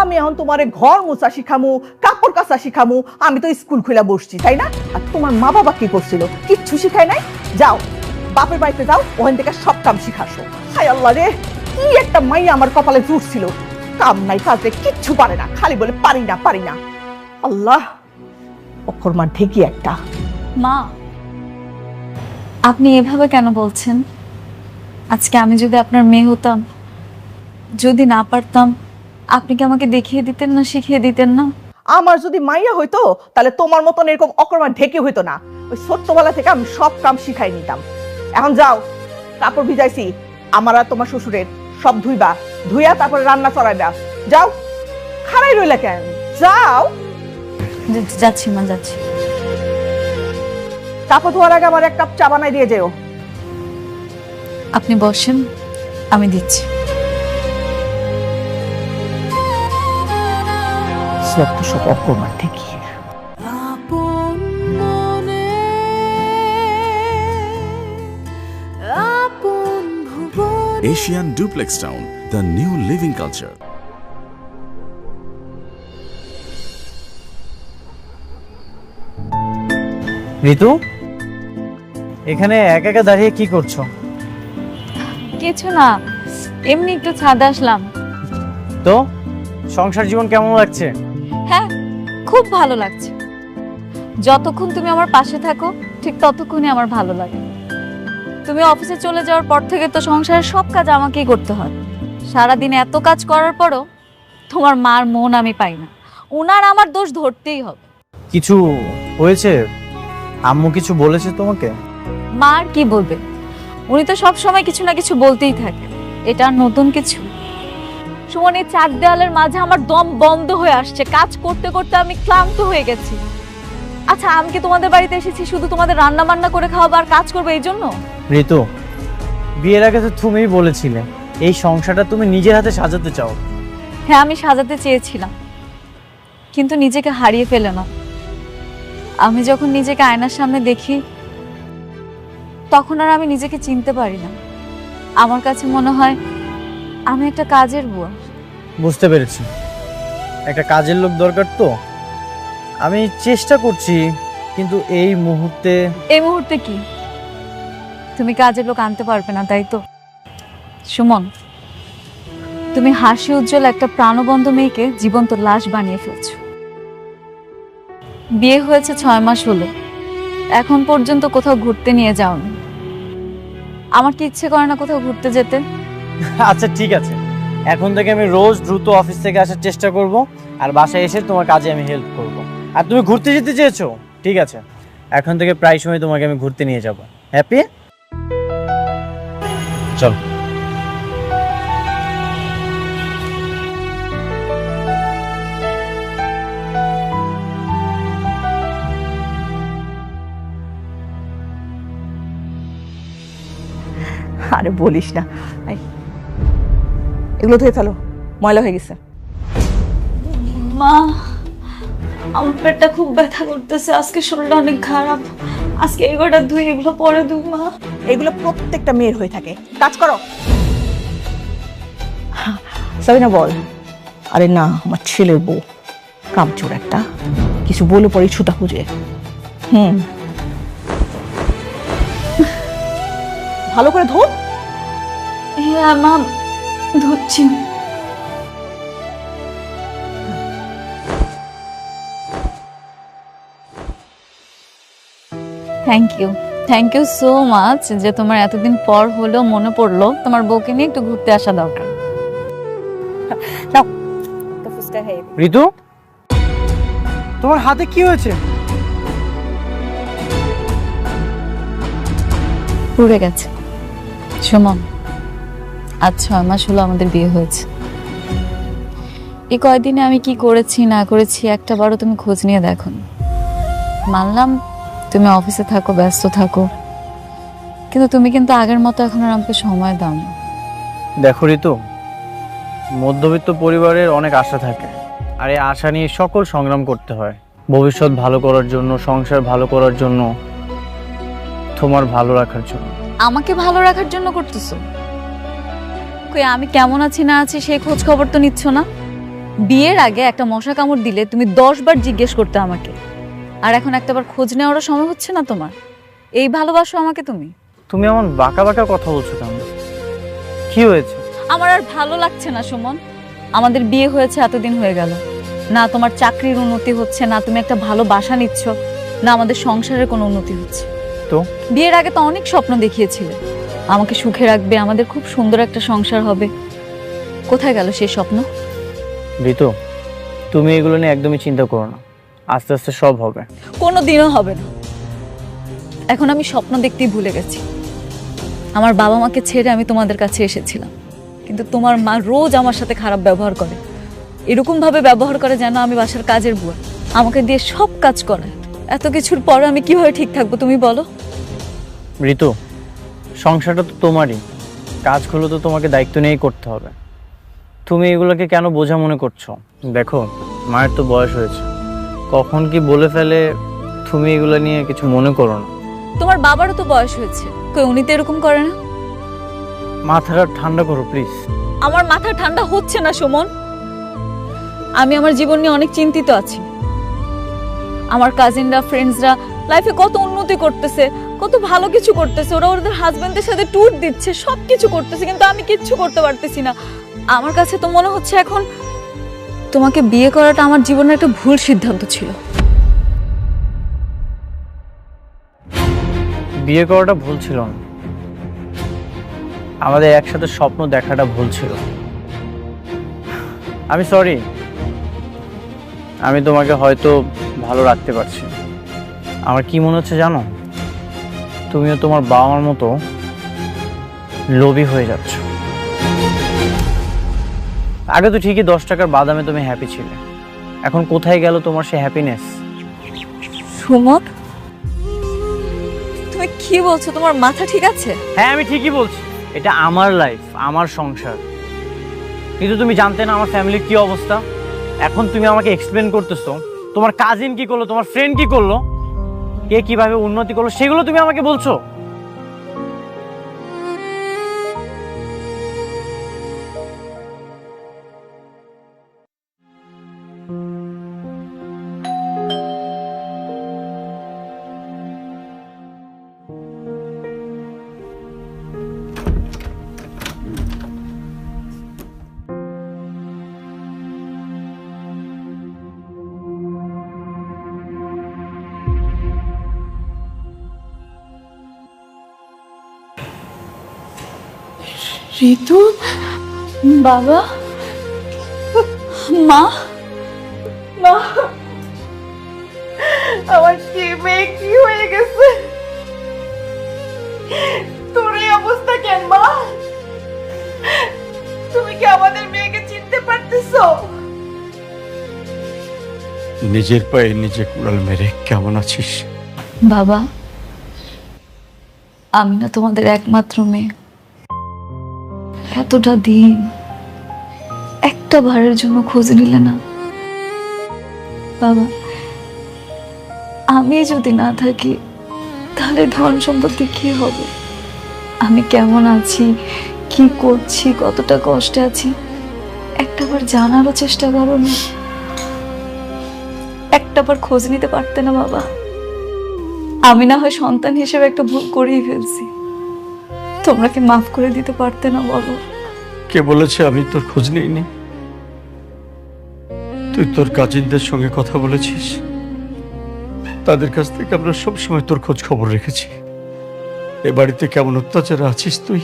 আমি এখন তোমারে ঘর মোছা শিখামু, কাপড় কাচা শিখামু। আমি তো স্কুল খুলে বসছি, তাই না? আর তোমার মা বাবা কি করছিল? কিচ্ছু শিখায় নাই। যাও বাপের বাড়িতে যাও, ওখান থেকে সব কাম শিখাসো। হায় আল্লাহ রে, কি একটা মাইয়া আমার কপালে জুটছিল। কাম নাই কাজে কিচ্ছু পারে না, খালি বলে পারি না পারি না। আল্লাহ, অক্ষর মা ঢেকি একটা। মা আপনি এভাবে কেন বলছেন? আজকে আমি যদি আপনার মেয়ে হতাম, যদি না পারতাম, আপনি কি আমাকে দেখিয়ে দিতেন না, শিখিয়ে দিতেন না? আমার যদি মাইয়া হইতো তাহলে তোমার মতন এরকম অকর্মা ঢেকে হইতো না। ওই ছোট্টবেলা থেকে আমি সব কাম শিখাই নিতাম। এখন যাও, কাপড় ভিজাইছি আমার আর তোমার শ্বশুরের, সব ধুইবা, ধুইয়া তারপরে রান্না চড়াইবা। যাও, খাড়াই রইলা কেন? যাও। যাচ্ছি মা, যাচ্ছি। কাপড় ধোয়ার আগে আমার এক কাপ চা বানাই দিয়ে যেও। আপনি বসেন, আমি দিচ্ছি। সব অকর্মা ঢেকি। Asian Duplex Town, the new living culture. ঋতু, এখানে একা একা দাঁড়িয়ে কি করছো? কিছু না, এমনি একটু ছাদে আসলাম। তো সংসার জীবন কেমন লাগছে? হ্যাঁ, খুব ভালো লাগছে। যতক্ষণ তুমি আমার পাশে থাকো ঠিক ততক্ষণই আমার ভালো লাগে। তুমি অফিসে চলে যাওয়ার পর থেকে তো সংসারের সব কাজ আমাকেই করতে হয়। সারাদিন এত কাজ করার পরও তোমার মার মন আমি পাই না। ওনার আমার দোষ ধরতেই হবে। কিছু হয়েছে? আম্মু কিছু বলেছে তোমাকে? মা আর কি বলবে, উনি তো সব সময় কিছু না কিছু বলতেই থাকে। এটা আর নতুন কিছু? সুমন, এই চার দেওয়ালের মাঝে আমার দম বন্ধ হয়ে আসছে। কাজ করতে করতে আমি ক্লান্ত হয়ে গেছি। আচ্ছা, আমি কি তোমাদের বাড়িতে এসেছি শুধু তোমাদের রান্না বান্না করে খাওয়াবো আর কাজ করবো এই জন্য? ঋতু, বিয়ের আগে তো তুমিই বলেছিলে এই সংসারটা তুমি নিজের হাতে সাজাতে চাও। হ্যাঁ, আমি সাজাতে চেয়েছিলাম, কিন্তু নিজেকে হারিয়ে ফেলে না। আমি যখন নিজেকে আয়নার সামনে দেখি তখন আর আমি নিজেকে চিনতে পারি না। আমার কাছে মনে হয় আমি একটা কাজের বুয়া। বুঝতে পেরেছি, একটা কাজের লোক দরকার। তো আমি চেষ্টা করছি, কিন্তু এই মুহূর্তে কি তুমি কাজের লোক আনতে পারবে না, তাই তো? সুমন, তুমি হাসি উজ্জ্বল একটা প্রাণবন্ত মেয়েকে জীবন্ত লাশ বানিয়ে ফেলছো। বিয়ে হয়েছে 6 মাস হলো, এখন পর্যন্ত কোথাও ঘুরতে নিয়ে যাওনি। আমার কি ইচ্ছে করে না কোথাও ঘুরতে যেতে? আচ্ছা ঠিক আছে, এখন থেকে আমি রোজ দ্রুত অফিস থেকে আসার চেষ্টা করব, আর বাসায় এসে তোমার কাজে আমি হেল্প করব। আর তুমি ঘুরতে যেতে চেয়েছো, ঠিক আছে, এখন থেকে প্রায় সময় তোমাকে আমি ঘুরতে নিয়ে যাব। হ্যাপি? চল। আরে বলিস না, এগুলো ধুয়ে ফেলো, ময়লা হয়ে গেছে। মা, আমার পেটটা খুব ব্যথা করতেছে, আজকে শরীরটা অনেক খারাপ। আজকে এগুলোটা ধুই, এগুলো পরে ধুই। মা, এগুলো প্রত্যেকটা মেয়ের হয়ে থাকে। কাজ করো। সাবিনা বল। আরে না, আমার ছেলের বউ কামচোর একটা, কিছু বলে পরে ছুতা খুঁজে। ভালো করে ধো। হ্যাঁ মা, ধুচ্ছি। Thank you. Thank you so much যে তোমার এতদিন পর হলেও মনে পড়লো তোমার বউকে নিয়ে একটু ঘুরতে আসা দরকার। ঋতু, তোমার হাতে কি হয়েছে? পুড়ে গেছে। সুমন, আজ 6 মাস হলো আমাদের বিয়ে হয়েছে। এই কয়দিনে আমি কি করেছি না করেছি একটাবারও তুমি খোঁজ নিয়ে দেখো। মানলাম তুমি অফিসে থাকো, ব্যস্ত থাকো, কিন্তু তুমি কিন্তু আগের মতো এখন আর আমাকে সময় দাও না। দেখো ঋতু, মধ্যবিত্ত পরিবারের অনেক আশা থাকে, আর এই আশা নিয়ে সকল সংগ্রাম করতে হয় ভবিষ্যৎ ভালো করার জন্য, সংসার ভালো করার জন্য, তোমার ভালো রাখার জন্য। আমাকে ভালো রাখার জন্য করতেছো? কই আমি কেমন আছি না আছি সেই খোঁজ খবর তো নিচ্ছ না। বিয়ের আগে একটা মশা কামড় দিলে তুমি 10 বার জিজ্ঞেস করতে আমাকে, আর এখন একটাবার খোঁজ নেওয়ারও সময় হচ্ছে না তোমার। এই ভালোবাসো আমাকে তুমি? তুমি এমন বাঁকা বাঁকা কথা বলছো কেন? কি হয়েছে? আমার আর ভালো লাগছে না সুমন। আমাদের বিয়ে হয়েছে এতদিন হয়ে গেল, না তোমার চাকরির উন্নতি হচ্ছে, না তুমি একটা ভালো বাসা নিচ্ছ, না আমাদের সংসারের কোনো উন্নতি হচ্ছে। তো বিয়ের আগে তো অনেক স্বপ্ন দেখিয়েছিলে, আমাকে সুখে রাখবে, আমাদের খুব সুন্দর একটা সংসার হবে। কোথায় গেল সেই স্বপ্ন? ঋতু, তুমি এগুলো নিয়ে একদমই চিন্তা করো না, আস্তে আস্তে সব হবে। কোনো দিনও হবে না। এখন আমি স্বপ্ন দেখতেই ভুলে গেছি। আমার বাবা মাকে ছেড়ে আমি তোমাদের কাছে এসেছিলাম, কিন্তু তোমার মা রোজ আমার সাথে খারাপ ব্যবহার করে, এরকম ভাবে ব্যবহার করে যেন আমি বাসার কাজের বুয়া, আমাকে দিয়ে সব কাজ করে। এত কিছুর পরে আমি কিভাবে ঠিক থাকবো তুমি বলো? ঋতু, সংসারটা তো তোমারই, কাজগুলো তো তোমাকে দায়িত্ব নিয়েই করতে হবে। তুমি এগুলোকে কেন বোঝা মনে করছো? দেখো, মায়ের তো বয়স হয়েছে, কখন কি বলে ফেলে, তুমি এগুলো নিয়ে কিছু মনে করো না। তোমার বাবারও তো বয়স হয়েছে, কই উনি তো এরকম করে না। মাথাটা ঠান্ডা করো প্লিজ। আমার মাথা ঠান্ডা হচ্ছে না সুমন। আমি আমার জীবন নিয়ে অনেক চিন্তিত আছি। আমার কাজিনরা, ফ্রেন্ডসরা লাইফে কত উন্নতি করতেছে, কত ভালো কিছু করতেছে, ওরা ওদের হাজবেন্ডের সাথে ট্যুর দিচ্ছে, সবকিছু করতেছে, কিন্তু আমি কিচ্ছু করতে পারতেছি না। আমার কাছে তো মনে হচ্ছে এখন তোমাকে বিয়ে করাটা আমার জীবনের একটা ভুল সিদ্ধান্ত ছিল। বিয়ে করাটা ভুল ছিল না, আমাদের একসাথে স্বপ্ন দেখাটা ভুল ছিল। আমি সরি, আমি তোমাকে হয়তো ভালো রাখতে পারছি। আমার কি মনে হচ্ছে জানো, তুমিও তোমার বাবা মার মতো লোভী হয়ে যাচ্ছ। আগে তো ঠিকই 10 টাকার বাদামে তুমি হ্যাপি ছিলে, এখন কোথায় গেল তোমার সে হ্যাপিনেস? সুমন, তুমি কি বলছো? তোমার মাথা ঠিক আছে? হ্যাঁ, আমি ঠিকই বলছি, এটা আমার লাইফ, আমার সংসার। কিন্তু তুমি জানতে না আমার ফ্যামিলির কি অবস্থা। এখন তুমি আমাকে এক্সপ্লেন করতেছো তোমার কাজিন কি করলো, তোমার ফ্রেন্ড কি করলো, কে কিভাবে উন্নতি করলো, সেগুলো তুমি আমাকে বলছো। ঋতু, বাবা, মা, মা, আমার কি মেয়ে কি হয়ে গেছে? তোর এই অবস্থা কেন মা? তুমি কি আমাদের মেয়েকে চিনতে পারতেছো? নিজের পায়ে নিজে কুড়াল মেরে কেমন আছিস? বাবা, আমি না তোমাদের একমাত্র মেয়ে। এতটা দিন একটা বারের জন্য খোঁজ নিলে না। বাবা, আমি যদি না থাকি তাহলে ধন সম্পত্তি কি হবে? আমি কেমন আছি, কি করছি, কতটা কষ্টে আছি, একটাবার জানারও চেষ্টা করো না? একটাবার খোঁজ নিতে পারতে না বাবা? আমি না হয় সন্তান হিসেবে একটা ভুল করেই ফেলছি, তোমরা কি মাফ করে দিতে পারতে না বলো? কে বলেছে আমি তোর খোঁজ নিইনি? তুই তোর কাজিনদের সঙ্গে কথা বলেছিস, তাদের কাছ থেকে আমরা সবসময় তোর খোঁজ খবর রেখেছি। এ বাড়িতে কেমন অত্যাচারে আছিস তুই,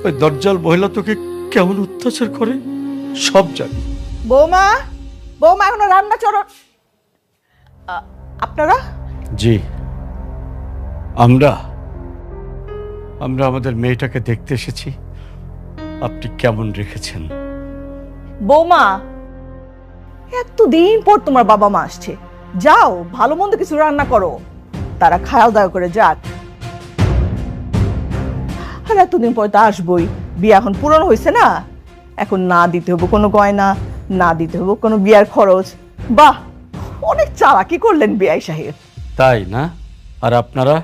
ওই দজ্জাল মহিলা তোকে কেমন অত্যাচার করে সব জানি। বৌমা, বৌমা এখনো রান্না চড়ন। আপনারা? জি, আমরা আমাদের মেয়েটাকে দেখতে এসেছি, আপনি কেমন রেখেছেন। বৌমা, এতদিন পর তোমার বাবা মা আসছে, যাও ভালো মন্দ কিছু রান্না করো, তারা খাওয়া দাওয়া করে যাক। আর এতদিন পর তো আসবই, বিয়ে এখন পুরনো হয়েছে না, এখন না দিতে হবে কোনো গয়না, না দিতে হবে কোনো বিয়ার খরচ। বাহ, অনেক চালাকি করলেন বিআই সাহেব। তাই না? আর আপনারা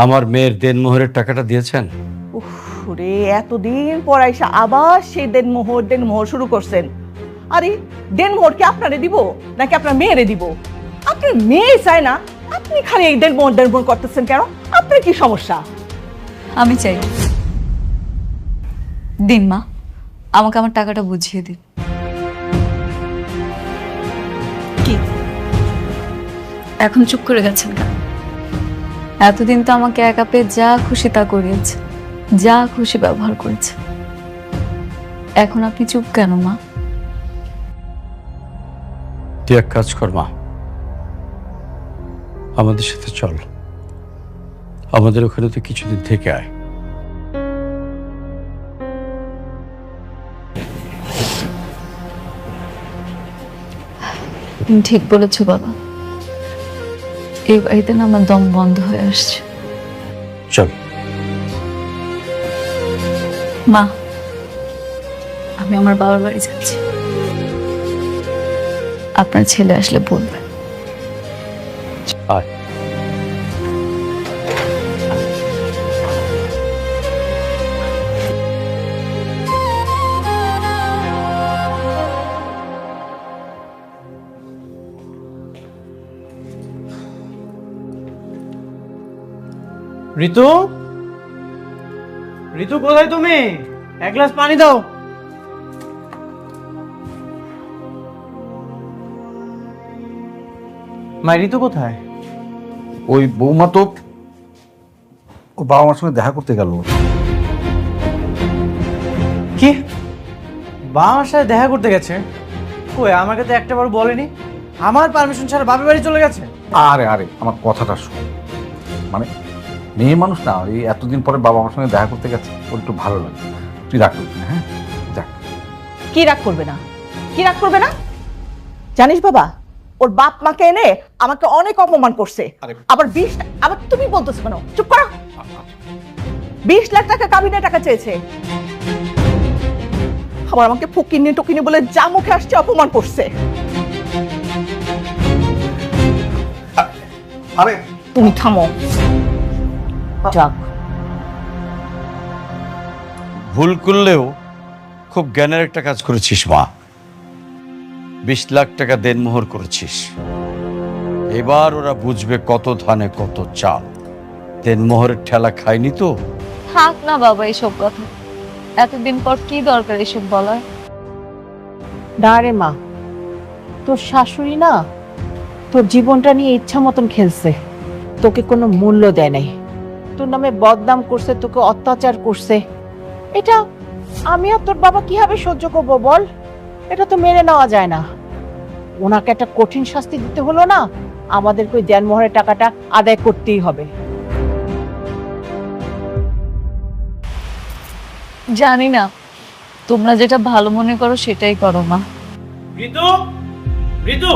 আমার মেয়ের দেনমোহরের টাকাটা দিয়েছেন? উফ রে, এতদিন পর আইসা আবার সেই দেনমোহর শুরু করছেন। আরে দেনমোহর কি আপনারে দিব নাকি আপনার মেয়েরে দিব? আপনার মেয়ে চায় না, আপনি খালি এই দেনমোহর করতেছেন কেন? আপনার কি সমস্যা? আমি চাই দিন মা, আমাকে আমার টাকাটা বুঝিয়ে দিন। কি এখন চুপ করে গেছেন কেন? এতদিন তো আমাকে একা পেয়ে যা খুশি তা করিয়েছে, যা খুশি ব্যবহার করেছে, এখন আপনি চুপ কেন মা? তুই এক কাজ কর মা, আমাদের সাথে চল, আমাদের ওখানে তো কিছুদিন থেকে আয়। তুমি ঠিক বলেছো বাবা, এই বাড়িতে না আমার দম বন্ধ হয়ে আসছে। চল মা, আমি আমার বাবার বাড়ি যাচ্ছি, আপনার ছেলে আসলে বলবেন। আয়। ঋতু, ঋতু কোথায় তুমি? এক গ্লাস পানি দাও। মা, ঋতু কোথায়? ওই বৌমা তো ও বাবা মার সঙ্গে দেখা করতে গেল। কি বাবা মার সাথে দেখা করতে গেছে? কই, আমাকে তো একটাবার বলেনি। আমার পারমিশন ছাড়া বাপের বাড়ি চলে গেছে? আরে আরে আমার কথাটা শোন, মানে মেয়ে মানুষ না, এই এতদিন পরে বাবা মার সঙ্গে দেখা করতে গেছে, ওর একটু ভালো লাগে। তুই রাগ করবি না, হ্যাঁ? যাক। কি রাগ করবে না? কি রাগ করবে না? জানিস বাবা, ওর বাপ মাকে এনে আমাকে অনেক অপমান করছে। আবার আবার তুমি বলতেছো কেন? চুপ করো। 20 লাখ টাকা কাবিনে টাকা চেয়েছে, আবার আমাকে ফকিন্নি টকিনি বলে যা মুখে আসছে অপমান করছে। আরে তুমি থামো। যাক, ভুল করলেও খুব জ্ঞানের একটা কাজ করেছিস মা। 20 লাখ টাকা দেনমোহর করেছিস, এবার ওরা বুঝবে কত ধানে কত চাল। দেনমোহরের ঠেলা খায়নি তো। থাক না বাবা এসব কথা, এতদিন পর কি দরকার এসব বলার? না রে মা, তোর শাশুড়ি না তোর জীবনটা নিয়ে ইচ্ছা মতন খেলছে, তোকে কোনো মূল্য দেয় নাই, তোর নামে বদনাম করছে, তোকে অত্যাচার করছে। এটা আমি আর তোর বাবা কিভাবে সহ্য করবো বল? এটা তো মেনে নেওয়া যায় না। ওনাকে একটা কঠিন শাস্তি দিতে হলো না, আমাদেরকে ওই দেনমোহরের টাকাটা আদায় করতেই হবে। জানি না, তোমরা যেটা ভালো মনে করো সেটাই করো মা। ঋতু, ঋতু,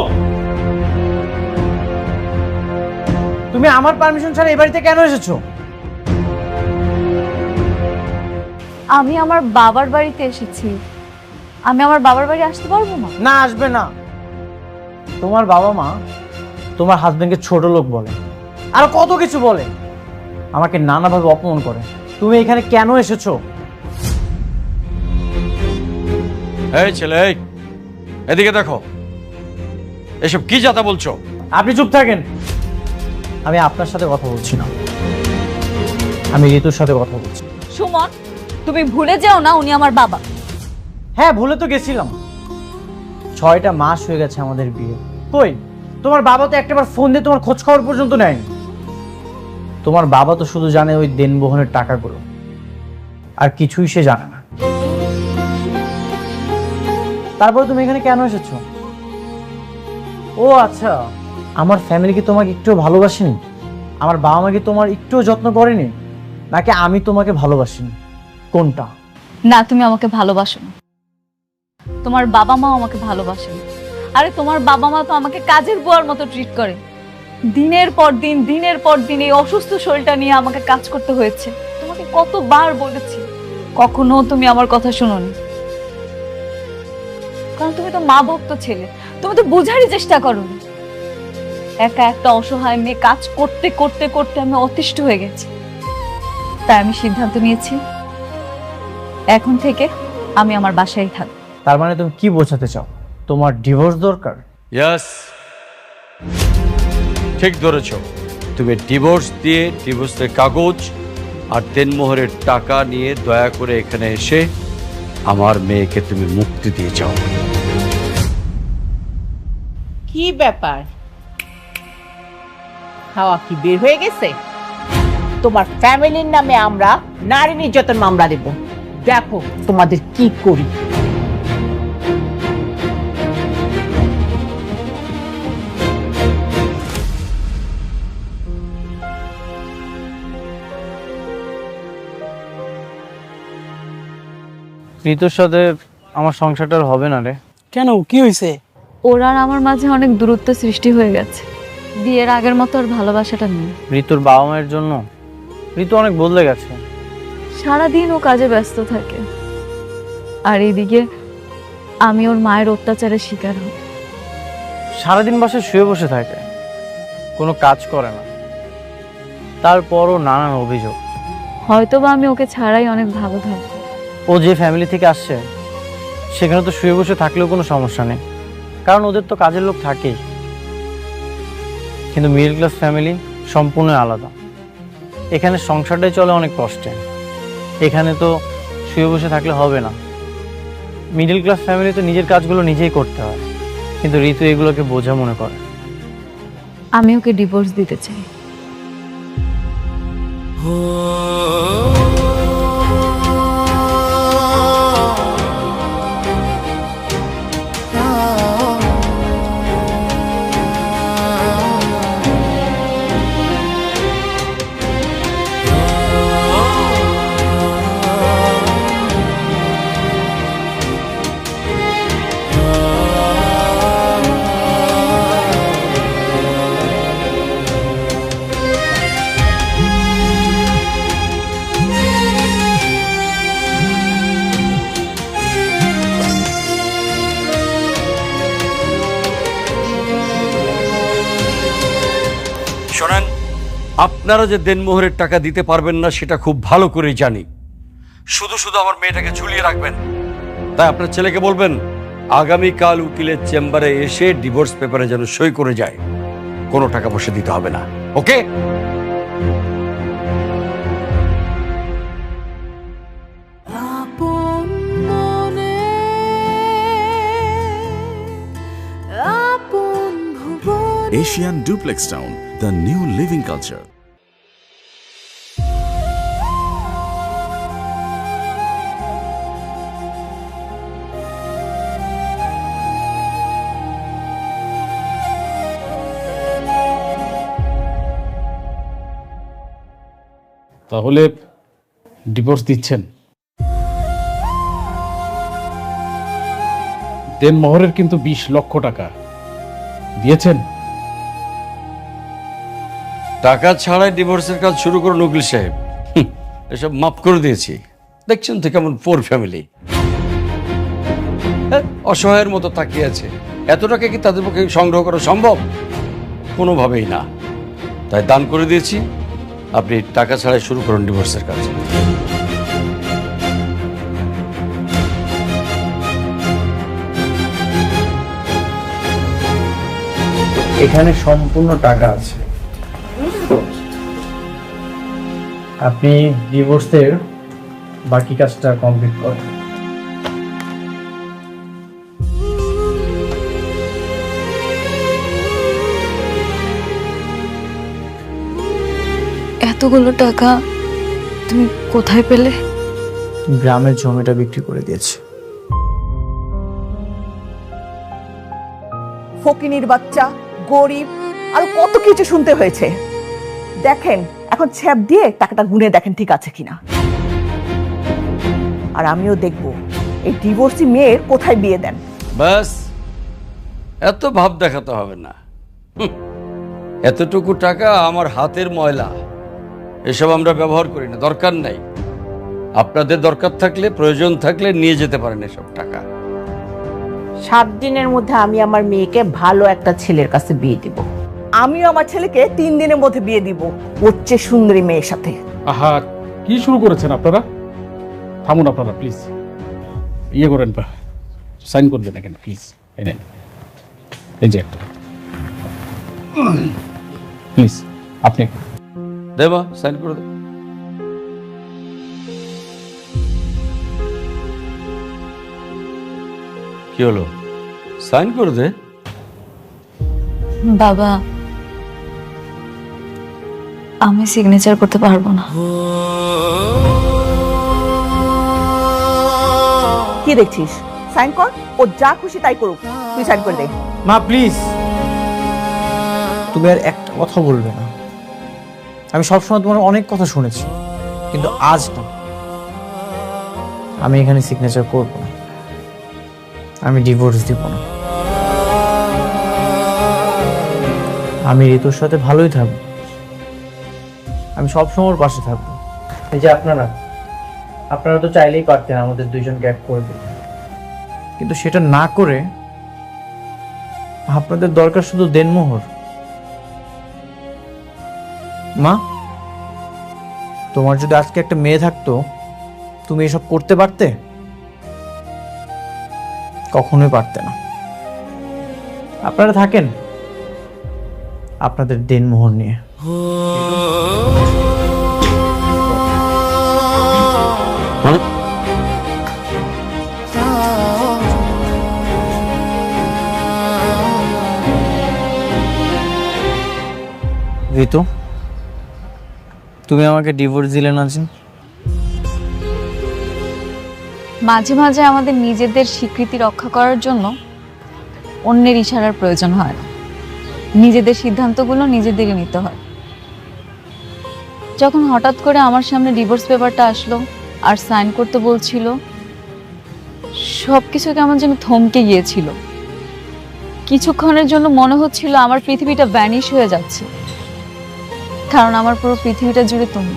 তুমি আমার পারমিশন ছাড়া এই বাড়িতে কেন এসেছো? আমি আমার বাবার বাড়িতে এসেছি, আমি আমার বাবার বাড়ি আসতে পারবো না? না, আসবে না। তোমার বাবা মা তোমার হাজবেন্ডকে ছোট লোক বলে, আর কত কিছু বলে, আমাকে নানাভাবে অপমান করে। তুমি এখানে কেন এসেছো? এই ছেলে, এই, এদিকে দেখো, এসব কি যাতা বলছো? আপনি চুপ থাকেন। আমি আপনার সাথে কথা বলছি না, আমি ঋতুর সাথে কথা বলছি। সুমন, তুমি ভুলে যাও না উনি আমার বাবা। হ্যাঁ, ভুলে তো গেছিলাম। 6টা মাস হয়ে গেছে আমাদের বিয়ে। কই, তোমার বাবা তো একটাবার ফোন দিয়ে তোমার খোঁজ খবর পর্যন্ত নেয়নি। তোমার বাবা তো শুধু জানে ওই দেনমোহরের টাকাগুলো, আর কিছুই সে জানে না। তারপরে তুমি এখানে কেন এসেছো? ও আচ্ছা, আমার ফ্যামিলি কি তোমাকে একটু ভালোবাসেনি? আমার বাবা মা কি তোমার একটু যত্ন করেনি, নাকি আমি তোমাকে ভালোবাসিনি? কোনটা? না, তুমি আমাকে ভালোবাসো না। তোমার বাবা মাও আমাকে ভালোবাসে না। আরে তোমার বাবা মা তো আমাকে কাজের বুয়ার মতো ট্রিট করে। দিনের পর দিন এই অসুস্থ শরীরটা নিয়ে আমাকে কাজ করতে হয়েছে। তোমাকে কতবার বলেছি, কখনো তুমি আমার কথা শোনোনি। কারণ তুমি তো মা ভক্ত ছেলে, তুমি তো বোঝারই চেষ্টা করোনি। একা একটা অসহায় মেয়ে কাজ করতে করতে করতে আমি অতিষ্ঠ হয়ে গেছি। তাই আমি সিদ্ধান্ত নিয়েছি, এখন থেকে আমি আমার বাসায় থাকবো। তার মানে তুমি কি বোঝাতে চাও? তোমার ডিভোর্স দরকার? ইয়াস, ঠিক ধরেছ। তুমি ডিভোর্স দিয়ে ডিভোর্সের কাগজ আর দেনমোহরের টাকা নিয়ে দয়া করে এখানে এসে আমার মেয়েকে তুমি মুক্তি দিয়ে যাও। কি ব্যাপার, হাওয়া কি বের হয়ে গেছে? তোমার ফ্যামিলির নামে আমরা নারী নির্যাতন মামলা দেব। দেখো তোমাদের কি করি। ঋতুর সাথে আমার সংসারটা আর হবে না রে। কেন, কি হয়েছে? ওর আর আমার মাঝে অনেক দূরত্ব সৃষ্টি হয়ে গেছে। বিয়ের আগের মতো আর ভালোবাসাটা নেই। ঋতুর বাবা মায়ের জন্য ঋতু অনেক বদলে গেছে। সারাদিন ও কাজে ব্যস্ত থাকে, আর এইদিকে আমি ওর মায়ের অত্যাচারের শিকার হই। সারাদিন বাসায় শুয়ে বসে থাকে, কোনো কাজ করে না, তারপরও নানান অভিযোগ। হয়তোবা আমি ওকে ছাড়াই অনেক ভালো থাকবো। ও যে ফ্যামিলি থেকে আসছে সেখানে তো শুয়ে বসে থাকলেও কোনো সমস্যা নেই, কারণ ওদের তো কাজের লোক থাকেই। কিন্তু মিডল ক্লাস ফ্যামিলি সম্পূর্ণ আলাদা। এখানে সংসারটাই চলে অনেক কষ্টে। এখানে তো শুয়ে বসে থাকলে হবে না। মিডল ক্লাস ফ্যামিলি তো নিজের কাজগুলো নিজেই করতে হয়, কিন্তু ঋতু এগুলোকে বোঝা মনে করে। আমি ওকে ডিভোর্স দিতে চাই। শোনেন, আপনারা যে দেনমোহরের টাকা দিতে পারবেন না সেটা খুব ভালো করেই জানি। শুধু শুধু আমার মেয়েটাকে ঝুলিয়ে রাখবেন। তাই আপনার ছেলেকে বলবেন আগামীকাল উকিলের চেম্বারে এসে ডিভোর্স পেপারে যেন সই করে যায়। কোনো টাকা পয়সা দিতে হবে না, ওকে? Asian Duplex Town, the new living culture. তাহলে ডিভোর্স দিচ্ছেন? দেনমোহরের কিন্তু 20 লক্ষ টাকা দিয়েছেন। টাকা ছাড়াই ডিভোর্সের কাজ শুরু করুন উকিল সাহেব। এসব মাফ করে দিয়েছি। দেখছেন তো কেমন পোর ফ্যামিলি, অসহায়ের মতো তাকিয়ে আছে। এত টাকা কি তাদের পক্ষে সংগ্রহ করা সম্ভব? কোনোভাবেই না। তাই দান করে দিয়েছি। আপনি টাকা ছাড়াই শুরু করুন ডিভোর্সের কাজ। এখানে সম্পূর্ণ টাকা আছে। আপনি ডিভোর্সের বাকি কাজটা কমপ্লিট করেন। এতগুলো টাকা তুমি কোথায় পেলে? গ্রামের জমিটা বিক্রি করে দিয়েছে। ফকিনীর বাচ্চা, গরিব, আর কত কিছু শুনতে হয়েছে। দেখেন এখন ছ্যাপ দিয়ে টাকাটা গুনে দেখেন ঠিক আছে কিনা। আর আমিও দেখব এই ডিভোর্সি মেয়ের কোথায় বিয়ে দেন। ব্যাস, এত ভাব দেখাতে হবে না। এতটুকু টাকা আমার হাতের ময়লা, এসব আমরা ব্যবহার করি না, দরকার নাই। আপনাদের দরকার থাকলে, প্রয়োজন থাকলে নিয়ে যেতে পারেন এসব টাকা। 7 দিনের মধ্যে আমি আমার মেয়েকে ভালো একটা ছেলের কাছে বিয়ে দিব। আমিও আমার ছেলেকে 3 দিনের মধ্যে বিয়ে দিব ওর চেয়ে সুন্দরী মেয়ের সাথে। আহা, কি শুরু করেছেন আপনারা? থামুন আপনারা প্লিজ, ইয়ে করেন, সাইন করে দেন এখানে প্লিজ। এই যে একটা, প্লিজ আপনি দেবা সাইন করে দে। কি হলো, সাইন করে দে। বাবা, আমি সিগনেচার করতে পারবো না। কি দেখছিস? সাইন কর, ও যা খুশি তাই করুক, তুই সাইন করে দে। মা প্লিজ, তুমি আর একটা কথা বলবে না। আমি সবসময় তোমার অনেক কথা শুনেছি, কিন্তু আজ না। আমি এখানে সিগনেচার করব না, আমি ডিভোর্স দিব না। আমি ঋতুর সাথে ভালোই থাকবো, আমি সবসময় ওর পাশে থাকবো। এই যে আপনারা তো চাইলেই পারতেন আমাদের দুইজনকে এক করে দিতে, কিন্তু সেটা না করে আপনাদের দরকার শুধু দেনমোহর। মা, তোমার যদি আজকে একটা মেয়ে থাকতো, তুমি এসব করতে পারতে? কখনোই পারতে না। আপনারা থাকেন আপনাদের দেনমোহর নিয়ে। ঋতু, তুমি আমাকে ডিভোর্স দিলে না? মাঝে মাঝে আমাদের নিজেদের স্বীকৃতি রক্ষা করার জন্য অন্যের ইশারার প্রয়োজন হয় না। নিজেদের সিদ্ধান্তগুলো নিজেদেরই নিতে হয়। যখন হঠাৎ করে আমার সামনে ডিভোর্স পেপারটা আসলো আর সাইন করতে বলছিল, সবকিছু কেমন যেন থমকে গিয়েছিল। কিছুক্ষণের জন্য মনে হচ্ছিল আমার পৃথিবীটা ভ্যানিশ হয়ে যাচ্ছে, কারণ আমার পুরো পৃথিবীটা জুড়ে তুমি।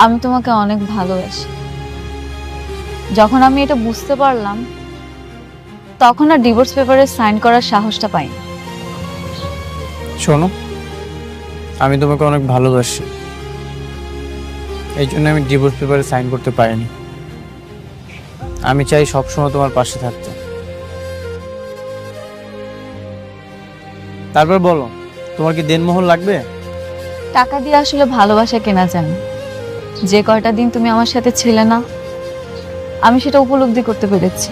আমি তোমাকে অনেক ভালোবাসি। যখন আমি এটা বুঝতে পারলাম, তখন আর ডিভোর্স পেপারে সাইন করার সাহসটা পাইনি। শোনো, আমি তোমাকে অনেক ভালোবাসি, এই জন্য আমি ডিভোর্স পেপারে সাইন করতে পারিনি। আমি চাই সবসময় তোমার পাশে থাকতে। তারপর বলো, তোমার কি দেনমোহর লাগবে? টাকা দিয়ে আসলে ভালোবাসা কেনা যায় না। যে কয়টা দিন তুমি আমার সাথে ছিলে না, আমি সেটা উপলব্ধি করতে পেরেছি।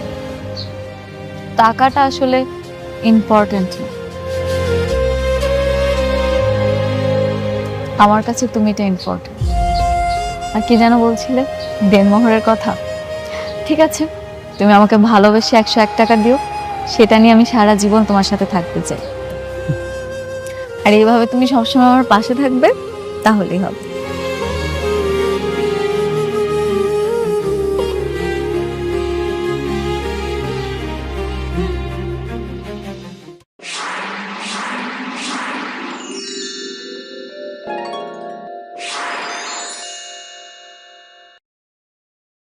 টাকাটা আসলে ইম্পর্টেন্ট না, আমার কাছে তুমিটা ইম্পর্টেন্ট। আর কি যেন বলছিলে, দেনমোহরের কথা। ঠিক আছে, তুমি আমাকে ভালোবেসে 101 টাকা দিও, সেটা নিয়ে আমি সারা জীবন তোমার সাথে থাকতে চাই। আর এইভাবে তুমি সবসময় আমার পাশে থাকবে, তাহলেই হবে।